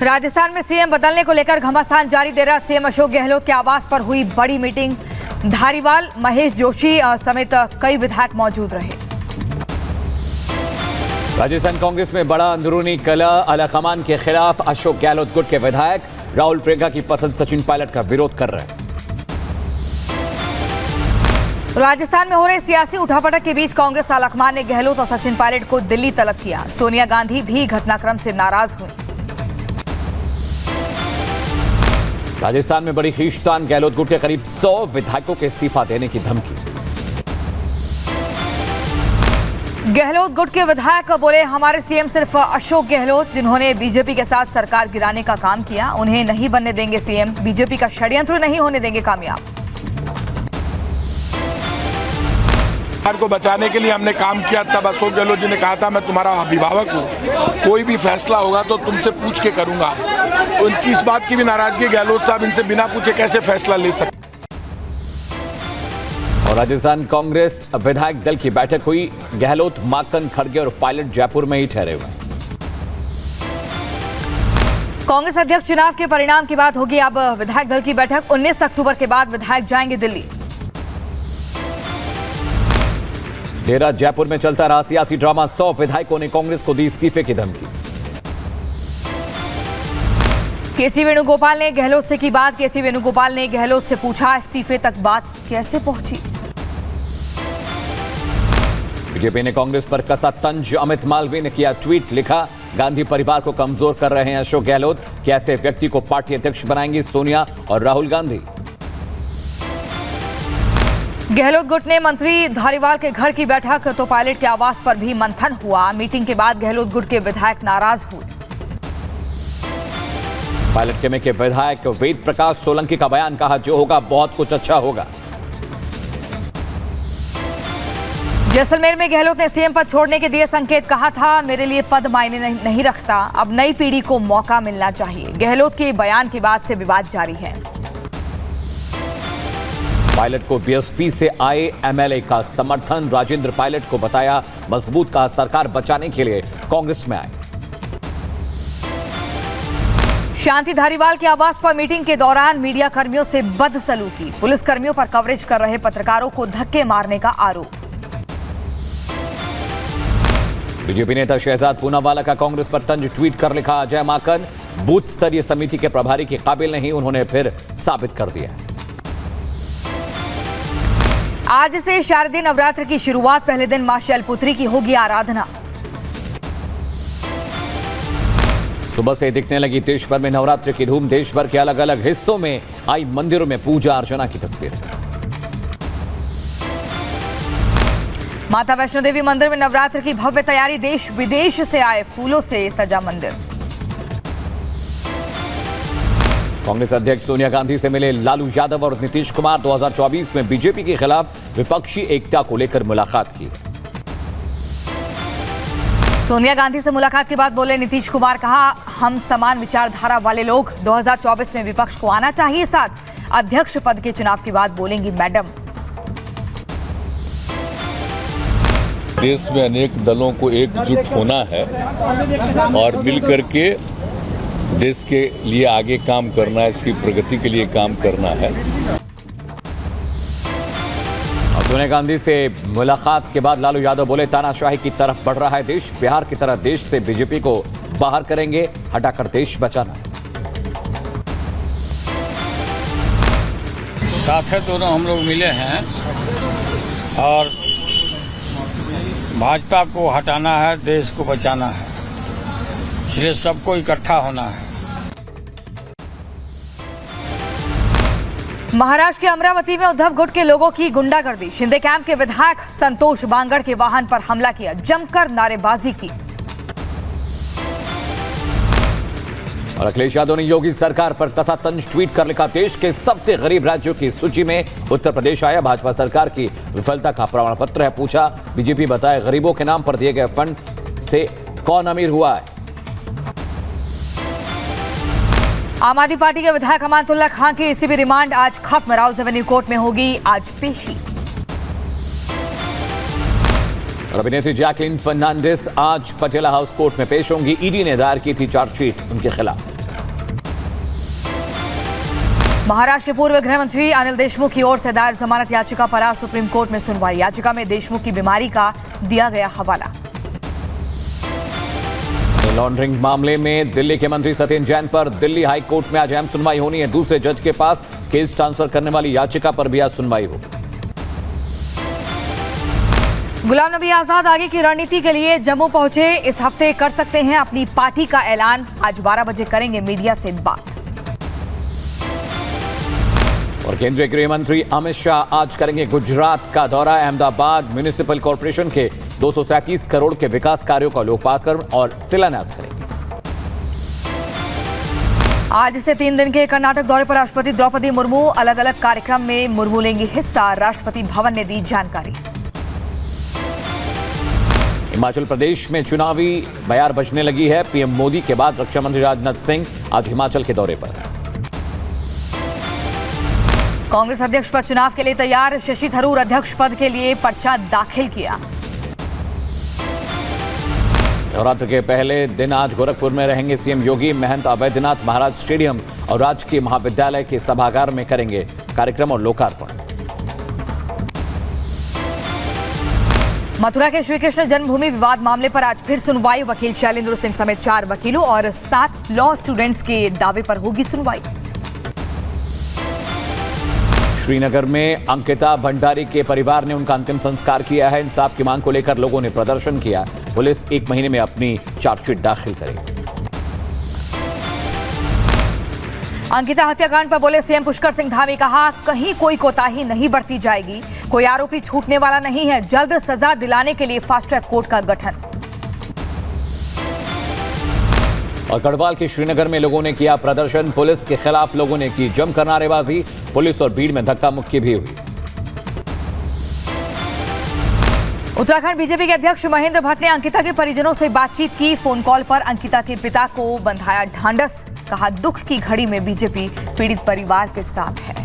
राजस्थान में सीएम बदलने को लेकर घमासान जारी। देर रात सीएम अशोक गहलोत के आवास पर हुई बड़ी मीटिंग। धारीवाल महेश जोशी समेत कई विधायक मौजूद रहे। राजस्थान कांग्रेस में बड़ा अंदरूनी कलह। आलाकमान के खिलाफ अशोक गहलोत गुट के विधायक राहुल प्रियंका की पसंद सचिन पायलट का विरोध कर रहे हैं। राजस्थान में हो रहे सियासी उठापटक के बीच कांग्रेस आलाकमान ने गहलोत और सचिन पायलट को दिल्ली तलब किया। सोनिया गांधी भी घटनाक्रम से नाराज हुई। राजस्थान में बड़ी खींचतान। गहलोत गुट के करीब 100 विधायकों के इस्तीफा देने की धमकी। गहलोत गुट के विधायक बोले, हमारे सीएम सिर्फ अशोक गहलोत, जिन्होंने बीजेपी के साथ सरकार गिराने का काम किया, उन्हें नहीं बनने देंगे सीएम। बीजेपी का षड्यंत्र नहीं होने देंगे कामयाब। सरकार को बचाने के लिए हमने काम किया। तब अशोक गहलोत जी ने कहा था, मैं तुम्हारा अभिभावक हूँ, कोई भी फैसला होगा तो तुमसे पूछ के करूंगा। तो उनकी इस बात की भी नाराजगी, गहलोत साहब इनसे बिना पूछे कैसे फैसला ले सकते। और राजस्थान कांग्रेस विधायक दल की बैठक हुई। गहलोत, माकन, खड़गे और पायलट जयपुर में ही ठहरे हुए। कांग्रेस अध्यक्ष चुनाव के परिणाम की बात होगी। अब विधायक दल की बैठक 19 अक्टूबर के बाद विधायक जाएंगे दिल्ली। देर रात जयपुर में चलता रहा सियासी ड्रामा। 100 विधायकों ने कांग्रेस को दी इस्तीफे की धमकी। केसी वेणुगोपाल ने गहलोत से की बात। केसी वेणुगोपाल ने गहलोत से पूछा, इस्तीफे तक बात कैसे पहुंची। बीजेपी ने कांग्रेस पर कसा तंज। अमित मालवीय ने किया ट्वीट, लिखा, गांधी परिवार को कमजोर कर रहे हैं अशोक गहलोत। कैसे व्यक्ति को पार्टी अध्यक्ष बनाएंगी सोनिया और राहुल गांधी। गहलोत गुट ने मंत्री धारीवाल के घर की बैठक, तो पायलट के आवास पर भी मंथन हुआ। मीटिंग के बाद गहलोत गुट के विधायक नाराज हुए। पायलट केमे के विधायक वेद प्रकाश सोलंकी का बयान, कहा, जो होगा बहुत कुछ अच्छा होगा। जैसलमेर में गहलोत ने सीएम पद छोड़ने के दिए संकेत। कहा था, मेरे लिए पद मायने नहीं रखता, अब नई पीढ़ी को मौका मिलना चाहिए। गहलोत के बयान के बाद से विवाद जारी है। पायलट को बीएसपी से आए एमएलए का समर्थन। राजेंद्र पायलट को बताया मजबूत, कहा, सरकार बचाने के लिए कांग्रेस में आए। शांति धारीवाल के आवास पर मीटिंग के दौरान मीडिया कर्मियों से बदसलूकी। पुलिस कर्मियों पर कवरेज कर रहे पत्रकारों को धक्के मारने का आरोप। बीजेपी नेता शहजाद पूनावाला का कांग्रेस पर तंज। ट्वीट कर लिखा, अजय माकन बूथ स्तरीय समिति के प्रभारी के काबिल नहीं, उन्होंने फिर साबित कर दिया। आज से शारदीय नवरात्र की शुरुआत। पहले दिन मां शैलपुत्री की होगी आराधना। सुबह से दिखने लगी देश भर में नवरात्र की धूम। देश भर के अलग अलग हिस्सों में आई मंदिरों में पूजा अर्चना की तस्वीर। माता वैष्णो देवी मंदिर में नवरात्र की भव्य तैयारी। देश विदेश से आए फूलों से सजा मंदिर। कांग्रेस अध्यक्ष सोनिया गांधी से मिले लालू यादव और नीतीश कुमार। 2024 में बीजेपी के खिलाफ विपक्षी एकता को लेकर मुलाकात की। सोनिया गांधी से मुलाकात के बाद बोले नीतीश कुमार, कहा, हम समान विचारधारा वाले लोग। 2024 में विपक्ष को आना चाहिए साथ। अध्यक्ष पद के चुनाव के बाद बोलेंगी मैडम। देश में अनेक दलों को एकजुट होना है और मिलकर के देश के लिए आगे काम करना है, इसकी प्रगति के लिए काम करना है। सोनिया गांधी से मुलाकात के बाद लालू यादव बोले, तानाशाही की तरफ बढ़ रहा है देश। बिहार की तरह देश से बीजेपी को बाहर करेंगे, हटाकर देश बचाना। साथ है, दोनों हम लोग मिले हैं और भाजपा को हटाना है, देश को बचाना है, इसलिए सबको इकट्ठा होना है। महाराष्ट्र के अमरावती में उद्धव गुट के लोगों की गुंडागर्दी। शिंदे कैंप के विधायक संतोष बांगड़ के वाहन पर हमला किया, जमकर नारेबाजी की। और अखिलेश यादव ने योगी सरकार पर कसा तंज। ट्वीट कर लिखा, देश के सबसे गरीब राज्यों की सूची में उत्तर प्रदेश आया। भाजपा सरकार की विफलता का प्रमाण पत्र है। पूछा, बीजेपी बताए गरीबों के नाम पर दिए गए फंड से कौन अमीर हुआ है। आम आदमी पार्टी के विधायक अमानतुल्लाह खान की एसीबी रिमांड आज खत्म। राउज एवेन्यू कोर्ट में होगी आज पेशी। और अभिनेत्री जैकलीन फर्नांडिस आज पटियाला हाउस कोर्ट में पेश होंगी। ईडी ने दायर की थी चार्जशीट उनके खिलाफ। महाराष्ट्र के पूर्व गृह मंत्री अनिल देशमुख की ओर से दायर जमानत याचिका पर आज सुप्रीम कोर्ट में सुनवाई। याचिका में देशमुख की बीमारी का दिया गया हवाला। लॉन्ड्रिंग मामले में दिल्ली के मंत्री सत्येंद्र जैन पर दिल्ली हाई कोर्ट में आज अहम सुनवाई होनी है। दूसरे जज के पास केस ट्रांसफर करने वाली याचिका पर भी आज सुनवाई होगी। गुलाम नबी आजाद आगे की रणनीति के लिए जम्मू पहुंचे। इस हफ्ते कर सकते हैं अपनी पार्टी का ऐलान। आज 12 बजे करेंगे मीडिया से बात। और केंद्रीय गृह मंत्री अमित शाह आज करेंगे गुजरात का दौरा। अहमदाबाद म्युनिसिपल कॉर्पोरेशन के 237 करोड़ के विकास कार्यों का लोकार्पण और शिलान्यास करेंगे। आज से 3 दिन के कर्नाटक दौरे पर राष्ट्रपति द्रौपदी मुर्मू। अलग अलग कार्यक्रम में मुर्मू लेंगी हिस्सा। राष्ट्रपति भवन ने दी जानकारी। हिमाचल प्रदेश में चुनावी बयार बजने लगी है। पीएम मोदी के बाद रक्षा मंत्री राजनाथ सिंह आज हिमाचल के दौरे पर। कांग्रेस अध्यक्ष पद चुनाव के लिए तैयार। शशि थरूर अध्यक्ष पद के लिए पर्चा दाखिल किया। नवरात्र के पहले दिन आज गोरखपुर में रहेंगे सीएम योगी। महंत अवैधनाथ महाराज स्टेडियम और राजकीय महाविद्यालय के सभागार में करेंगे कार्यक्रम और लोकार्पण। मथुरा के श्रीकृष्ण जन्मभूमि विवाद मामले पर आज फिर सुनवाई। वकील शैलेंद्र सिंह समेत 4 वकीलों और 7 लॉ स्टूडेंट्स के दावे पर होगी सुनवाई। श्रीनगर में अंकिता भंडारी के परिवार ने उनका अंतिम संस्कार किया है। इंसाफ की मांग को लेकर लोगों ने प्रदर्शन किया। पुलिस 1 महीने में अपनी चार्जशीट दाखिल करेगी। अंकिता हत्याकांड पर बोले सीएम पुष्कर सिंह धामी। कहा कहीं कोई कोताही नहीं बरती जाएगी। कोई आरोपी छूटने वाला नहीं है। जल्द सजा दिलाने के लिए फास्ट ट्रैक कोर्ट का गठन। और गढ़वाल के श्रीनगर में लोगों ने किया प्रदर्शन। पुलिस के खिलाफ लोगों ने की जमकर नारेबाजी। पुलिस और भीड़ में धक्का मुक्की भी हुई। उत्तराखंड बीजेपी के अध्यक्ष महेंद्र भट्ट ने अंकिता के परिजनों से बातचीत की। फोन कॉल पर अंकिता के पिता को बंधाया ढांढस। कहा दुख की घड़ी में बीजेपी पीड़ित परिवार के साथ है।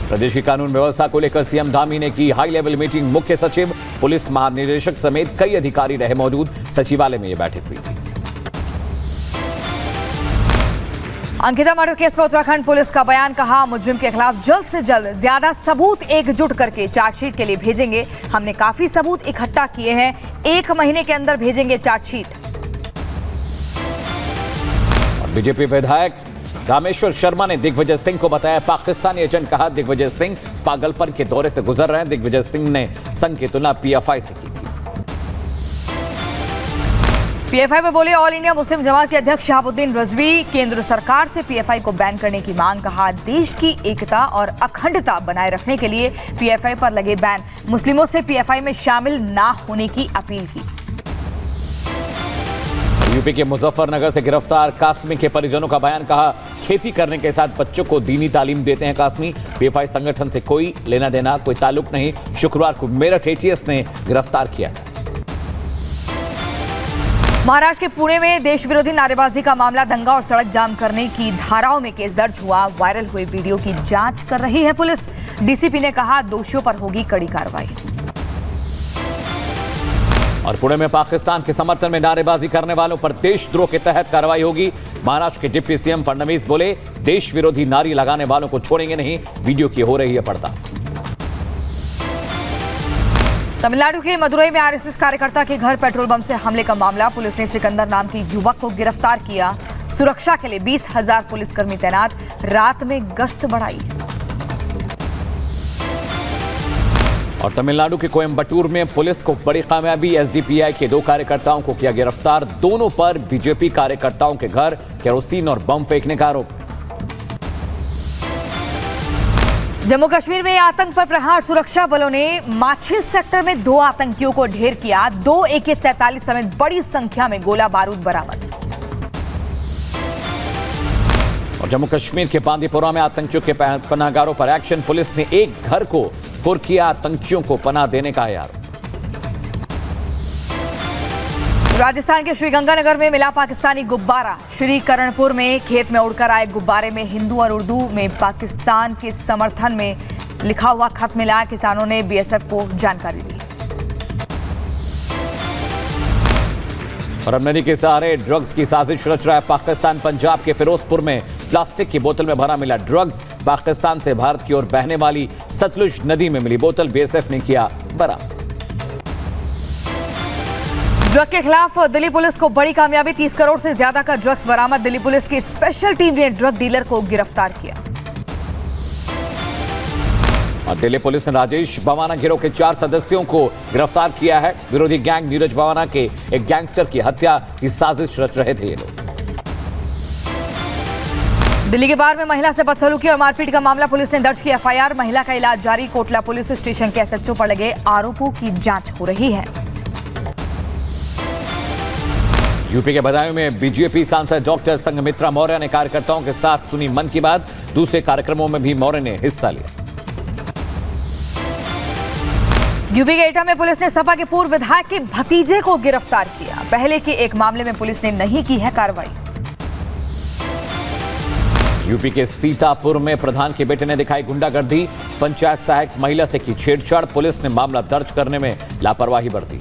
प्रदेश की कानून व्यवस्था को लेकर सीएम धामी ने की हाई लेवल मीटिंग। मुख्य सचिव, पुलिस महानिदेशक समेत कई अधिकारी रहे मौजूद। सचिवालय में यह बैठक हुई थी। अंकिता मर्डर केस पर उत्तराखंड पुलिस का बयान। कहा मुजरिम के खिलाफ जल्द से जल्द ज्यादा सबूत एकजुट करके चार्जशीट के लिए भेजेंगे। हमने काफी सबूत इकट्ठा किए हैं। 1 महीने के अंदर भेजेंगे चार्जशीट। बीजेपी विधायक रामेश्वर शर्मा ने दिग्विजय सिंह को बताया पाकिस्तानी एजेंट। कहा दिग्विजय सिंह पागलपन के दौरे से गुजर रहे हैं। दिग्विजय सिंह ने संघ की तुलना पीएफआई से की। पीएफआई पर बोले ऑल इंडिया मुस्लिम जमात के अध्यक्ष शहाबुद्दीन रजवी। केंद्र सरकार से पीएफआई को बैन करने की मांग। कहा देश की एकता और अखंडता बनाए रखने के लिए पीएफआई पर लगे बैन। मुस्लिमों से पीएफआई में शामिल ना होने की अपील की। यूपी के मुजफ्फरनगर से गिरफ्तार कासमी के परिजनों का बयान। कहा खेती करने के साथ बच्चों को दीनी तालीम देते हैं कासमी। पीएफआई संगठन से कोई लेना देना, कोई ताल्लुक नहीं। शुक्रवार को मेरठ एटीएस ने गिरफ्तार किया। महाराष्ट्र के पुणे में देश विरोधी नारेबाजी का मामला। दंगा और सड़क जाम करने की धाराओं में केस दर्ज हुआ। वायरल हुए वीडियो की जांच कर रही है पुलिस। डीसीपी ने कहा दोषियों पर होगी कड़ी कार्रवाई। और पुणे में पाकिस्तान के समर्थन में नारेबाजी करने वालों पर देशद्रोह के तहत कार्रवाई होगी। महाराष्ट्र के डिप्टी सीएम फडणवीस बोले देश विरोधी नारे लगाने वालों को छोड़ेंगे नहीं। वीडियो की हो रही है पड़ताल। तमिलनाडु के मदुरई में आरएसएस कार्यकर्ता के घर पेट्रोल बम से हमले का मामला। पुलिस ने सिकंदर नाम के युवक को गिरफ्तार किया। सुरक्षा के लिए 20,000 पुलिसकर्मी तैनात। रात में गश्त बढ़ाई। और तमिलनाडु के कोयम्बटूर में पुलिस को बड़ी कामयाबी। एसडीपीआई के 2 कार्यकर्ताओं को किया गिरफ्तार। दोनों पर बीजेपी कार्यकर्ताओं के घर केरोसिन और बम फेंकने का आरोप। जम्मू कश्मीर में आतंक पर प्रहार। सुरक्षा बलों ने माछिल सेक्टर में 2 आतंकियों को ढेर किया। 2 AK-47 समेत बड़ी संख्या में गोला बारूद बरामद। और जम्मू कश्मीर के बांदीपोरा में आतंकियों के पनाहगारों पर एक्शन। पुलिस ने एक घर को कुर किया। आतंकियों को पनाह देने का आरोप। राजस्थान के श्रीगंगानगर में मिला पाकिस्तानी गुब्बारा। श्रीकरणपुर में खेत में उड़कर आए गुब्बारे में हिंदू और उर्दू में पाकिस्तान के समर्थन में लिखा हुआ खत मिला। किसानों ने बीएसएफ को जानकारी दी। और अमनदी के सहारे ड्रग्स की साजिश रच रहा है पाकिस्तान। पंजाब के फिरोजपुर में प्लास्टिक की बोतल में भरा मिला ड्रग्स। पाकिस्तान से भारत की ओर बहने वाली सतलुज नदी में मिली बोतल बीएसएफ ने किया बरामद। ड्रग के खिलाफ दिल्ली पुलिस को बड़ी कामयाबी, 30 करोड़ से ज्यादा का ड्रग्स बरामद। दिल्ली पुलिस की स्पेशल टीम ने ड्रग डीलर को गिरफ्तार किया। और दिल्ली पुलिस ने राजेश बवाना गिरोह के 4 सदस्यों को गिरफ्तार किया है। विरोधी गैंग नीरज बवाना के एक गैंगस्टर की हत्या की साजिश रच रहे थे ये लोग। दिल्ली के बार में महिला से बदसलूकी और मारपीट का मामला, पुलिस ने दर्ज की एफआईआर। महिला का इलाज जारी। कोटला पुलिस स्टेशन के एसएचओ पर लगे आरोपों की जांच हो रही है। यूपी के बदायूं में बीजेपी सांसद डॉक्टर संघमित्रा मौर्य ने कार्यकर्ताओं के साथ सुनी मन की बात। दूसरे कार्यक्रमों में भी मौर्य ने हिस्सा लिया। यूपी के एटा में पुलिस ने सपा के पूर्व विधायक के भतीजे को गिरफ्तार किया। पहले के एक मामले में पुलिस ने नहीं की है कार्रवाई। यूपी के सीतापुर में प्रधान के बेटे ने दिखाई गुंडागर्दी। पंचायत सहायक महिला से की छेड़छाड़। पुलिस ने मामला दर्ज करने में लापरवाही बरती।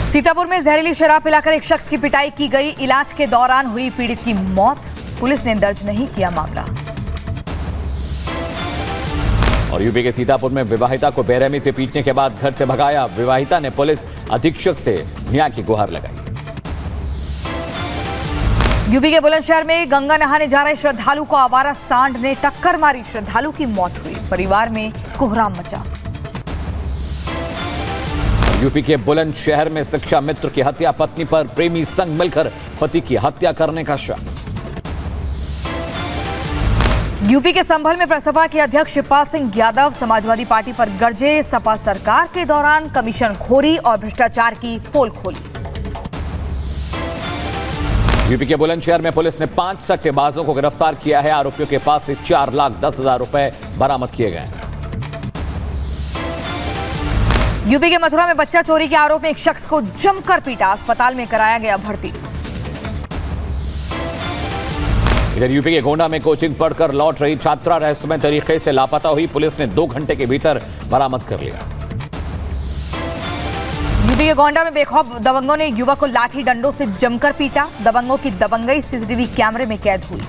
सीतापुर में जहरीली शराब पिलाकर एक शख्स की पिटाई की गई। इलाज के दौरान हुई पीड़ित की मौत। पुलिस ने दर्ज नहीं किया मामला। और यूपी के सीतापुर में विवाहिता को बेरहमी से पीटने के बाद घर से भगाया। विवाहिता ने पुलिस अधीक्षक से न्याय की गुहार लगाई। यूपी के बुलंदशहर में गंगा नहाने जा रहे श्रद्धालु को आवारा सांड ने टक्कर मारी। श्रद्धालु की मौत हुई। परिवार में कोहराम मचा। यूपी के बुलंदशहर में शिक्षा मित्र की हत्या। पत्नी पर प्रेमी संग मिलकर पति की हत्या करने का शक। यूपी के संभल में सपा के अध्यक्ष शिवपाल सिंह यादव समाजवादी पार्टी पर गरजे। सपा सरकार के दौरान कमीशन खोरी और भ्रष्टाचार की पोल खोली। यूपी के बुलंदशहर में पुलिस ने 5 सट्टेबाजों को गिरफ्तार किया है। आरोपियों के पास से 4,10,000 रुपए बरामद किए गए। यूपी के मथुरा में बच्चा चोरी के आरोप में एक शख्स को जमकर पीटा। अस्पताल में कराया गया भर्ती। इधर यूपी के गोंडा में कोचिंग पढ़कर लौट रही छात्रा रहस्यमय तरीके से लापता हुई। पुलिस ने 2 घंटे के भीतर बरामद कर लिया। यूपी के गोंडा में बेखौफ दबंगों ने युवक को लाठी डंडों से जमकर पीटा। दबंगों की दबंगई सीसीटीवी कैमरे में कैद हुई।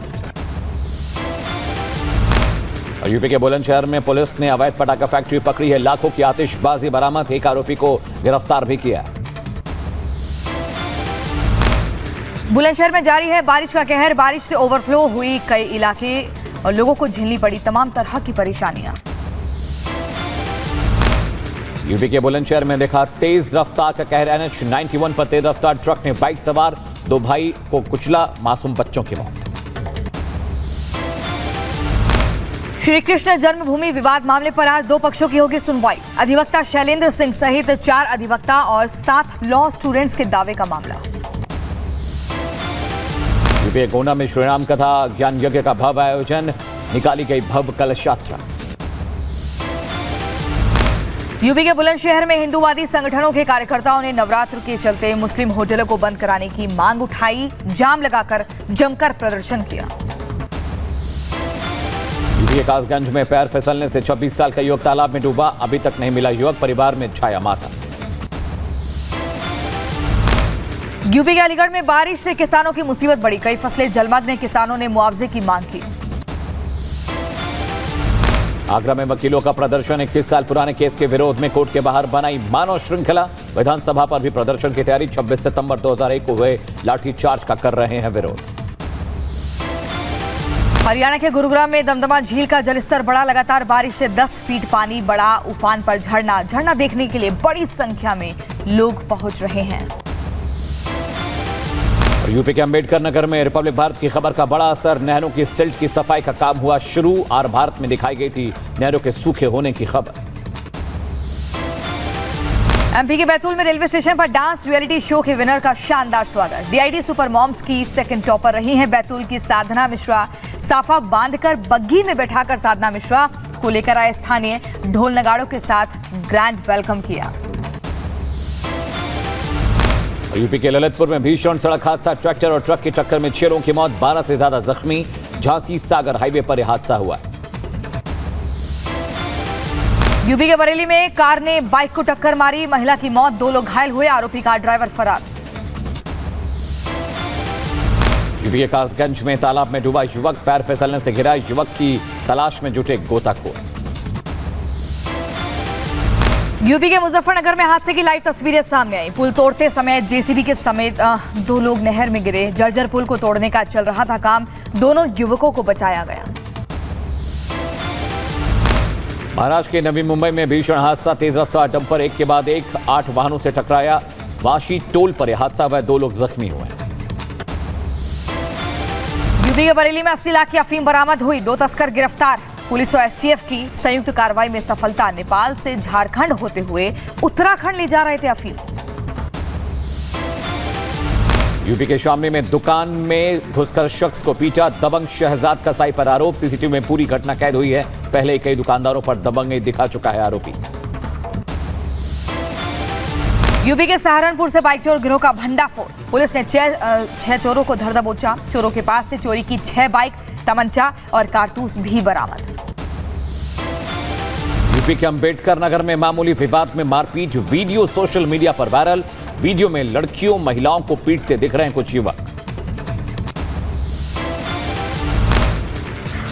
और यूपी के बुलंदशहर में पुलिस ने अवैध पटाखा फैक्ट्री पकड़ी है। लाखों की आतिशबाजी बरामद। एक आरोपी को गिरफ्तार भी किया। बुलंदशहर में जारी है बारिश का कहर। बारिश से ओवरफ्लो हुई कई इलाके और लोगों को झेलनी पड़ी तमाम तरह की परेशानियां। यूपी के बुलंदशहर में देखा तेज रफ्तार का कहर। NH 91 पर तेज रफ्तार ट्रक ने बाइक सवार 2 भाई को कुचला। मासूम बच्चों की मौत। श्री कृष्ण जन्मभूमि विवाद मामले पर आज 2 पक्षों की होगी सुनवाई। अधिवक्ता शैलेंद्र सिंह सहित 4 अधिवक्ता और 7 लॉ स्टूडेंट्स के दावे का मामला। यूपी के गोंडा में श्रीराम कथा ज्ञान यज्ञ का भव्य आयोजन। निकाली गई भव्य कलश यात्रा। यूपी के बुलंदशहर में हिंदूवादी संगठनों के कार्यकर्ताओं ने नवरात्र के चलते मुस्लिम होटलों को बंद कराने की मांग उठाई। जाम लगाकर जमकर प्रदर्शन किया। यूपी के कासगंज में पैर फिसलने से 26 साल का युवक तालाब में डूबा। अभी तक नहीं मिला युवक। परिवार में छाया मातम। यूपी के अलीगढ़ में बारिश से किसानों की मुसीबत बढ़ी। कई फसलें जलमग्न। किसानों ने मुआवजे की मांग की। आगरा में वकीलों का प्रदर्शन। 21 साल पुराने केस के विरोध में कोर्ट के बाहर बनाई मानव श्रृंखला। विधानसभा पर भी प्रदर्शन की तैयारी। 26 सितंबर 2001 को हुए लाठीचार्ज का कर रहे हैं विरोध। हरियाणा के गुरुग्राम में दमदमा झील का जलस्तर बढ़ा। लगातार बारिश से 10 फीट पानी बढ़ा। उफान पर झरना देखने के लिए बड़ी संख्या में लोग पहुंच रहे हैं। यूपी के अंबेडकर नगर में रिपब्लिक भारत की खबर का बड़ा असर। नहरों की सिल्ट की सफाई का काम हुआ शुरू। और भारत में दिखाई गई थी नहरों के सूखे होने की खबर। एमपी के बैतूल में रेलवे स्टेशन पर डांस रियलिटी शो के विनर का शानदार स्वागत। डीआईडी सुपर मॉम्स की सेकंड टॉपर रही हैं बैतूल की साधना मिश्रा। साफा बांधकर बग्गी में बैठाकर साधना मिश्रा को लेकर आए स्थानीय। ढोल नगाड़ों के साथ ग्रैंड वेलकम किया। यूपी के ललितपुर में भीषण सड़क हादसा। ट्रैक्टर और ट्रक की टक्कर में 6 लोगों की मौत। 12 से ज्यादा जख्मी। झांसी सागर हाईवे पर यह हादसा हुआ। यूपी के बरेली में कार ने बाइक को टक्कर मारी। महिला की मौत। 2 लोग घायल हुए। आरोपी कार ड्राइवर फरार। यूपी के कासगंज में तालाब में डूबा युवक, पैर फिसलने से गिरा युवक की तलाश में जुटे गोताखोर। यूपी के मुजफ्फरनगर में हादसे की लाइव तस्वीरें सामने आई। पुल तोड़ते समय जेसीबी के समेत 2 लोग नहर में गिरे। जर्जर पुल को तोड़ने का चल रहा था काम, दोनों युवकों को बचाया गया। महाराष्ट्र के नवी मुंबई में भीषण हादसा, तेज रफ्तार डंपर एक के बाद एक 8 वाहनों से टकराया। वाशी टोल पर यह हादसा हुआ, 2 लोग जख्मी हुए। यूपी के बरेली में 80 लाख की अफीम बरामद हुई, 2 तस्कर गिरफ्तार। पुलिस और एसटीएफ की संयुक्त कार्रवाई में सफलता। नेपाल से झारखंड होते हुए उत्तराखंड ले जा रहे थे अफीम। यूपी के शामली में दुकान में घुसकर शख्स को पीटा, दबंग शहजाद कसाई पर आरोप। सीसीटीवी में पूरी घटना कैद हुई है। पहले ही कई दुकानदारों पर दबंगई दिखा चुका है आरोपी। यूपी के सहारनपुर से बाइक चोर गिरोह का भंडाफोड़। पुलिस ने 6 चोरों को धर दबोचा। चोरों के पास से चोरी की 6 बाइक, तमंचा और कारतूस भी बरामद। यूपी के अंबेडकर नगर में मामूली विवाद में मारपीट, वीडियो सोशल मीडिया पर वायरल। वीडियो में लड़कियों महिलाओं को पीटते दिख रहे हैं कुछ युवक।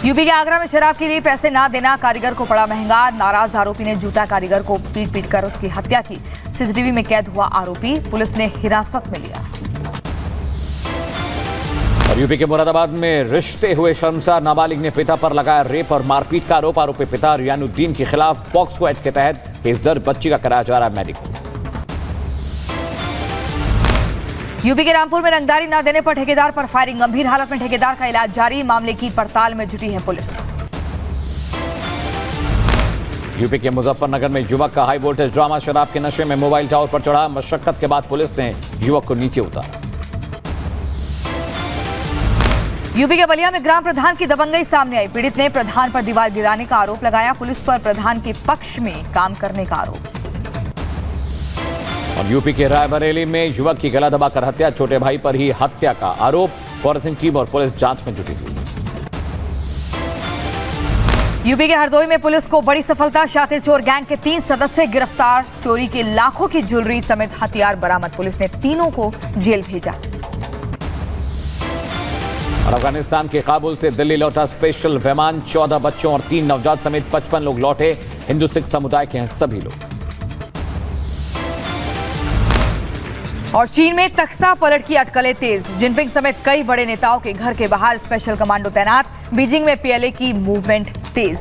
यूपी के आगरा में शराब के लिए पैसे ना देना कारीगर को पड़ा महंगा। नाराज आरोपी ने जूता कारीगर को पीट कर उसकी हत्या की। सीसीटीवी में कैद हुआ आरोपी, पुलिस ने हिरासत में लिया। और यूपी के मुरादाबाद में रिश्ते हुए शर्मसार, नाबालिग ने पिता पर लगाया रेप और मारपीट का आरोप। आरोपी पिता रियानुद्दीन के खिलाफ पॉक्सो एक्ट के तहत केस दर्ज, बच्ची का कराया जा रहा है मेडिकल। यूपी के रामपुर में रंगदारी न देने पर ठेकेदार पर फायरिंग, गंभीर हालत में ठेकेदार का इलाज जारी। मामले की पड़ताल में जुटी है पुलिस। यूपी के मुजफ्फरनगर में युवक का हाई वोल्टेज ड्रामा, शराब के नशे में मोबाइल टावर पर चढ़ा। मशक्कत के बाद पुलिस ने युवक को नीचे उतारा। यूपी के बलिया में ग्राम प्रधान की दबंगई सामने आई। पीड़ित ने प्रधान पर दीवार गिराने का आरोप लगाया। पुलिस पर प्रधान के पक्ष में काम करने का आरोप। और यूपी के रायबरेली में युवक की गला दबाकर हत्या, छोटे भाई पर ही हत्या का आरोप। फॉरेंसिक टीम और पुलिस जांच में जुटी हुई। यूपी के हरदोई में पुलिस को बड़ी सफलता, शातिर चोर गैंग के 3 सदस्य गिरफ्तार। चोरी के लाखों की ज्वेलरी समेत हथियार बरामद। पुलिस ने तीनों को जेल भेजा। और अफगानिस्तान के काबुल से दिल्ली लौटा स्पेशल विमान, 14 बच्चों और 3 नवजात समेत 55 लोग लौटे। हिंदू सिख समुदाय के हैं सभी लोग। और चीन में तख्ता पलट की अटकलें तेज, जिनपिंग समेत कई बड़े नेताओं के घर के बाहर स्पेशल कमांडो तैनात। बीजिंग में पीएलए की मूवमेंट तेज।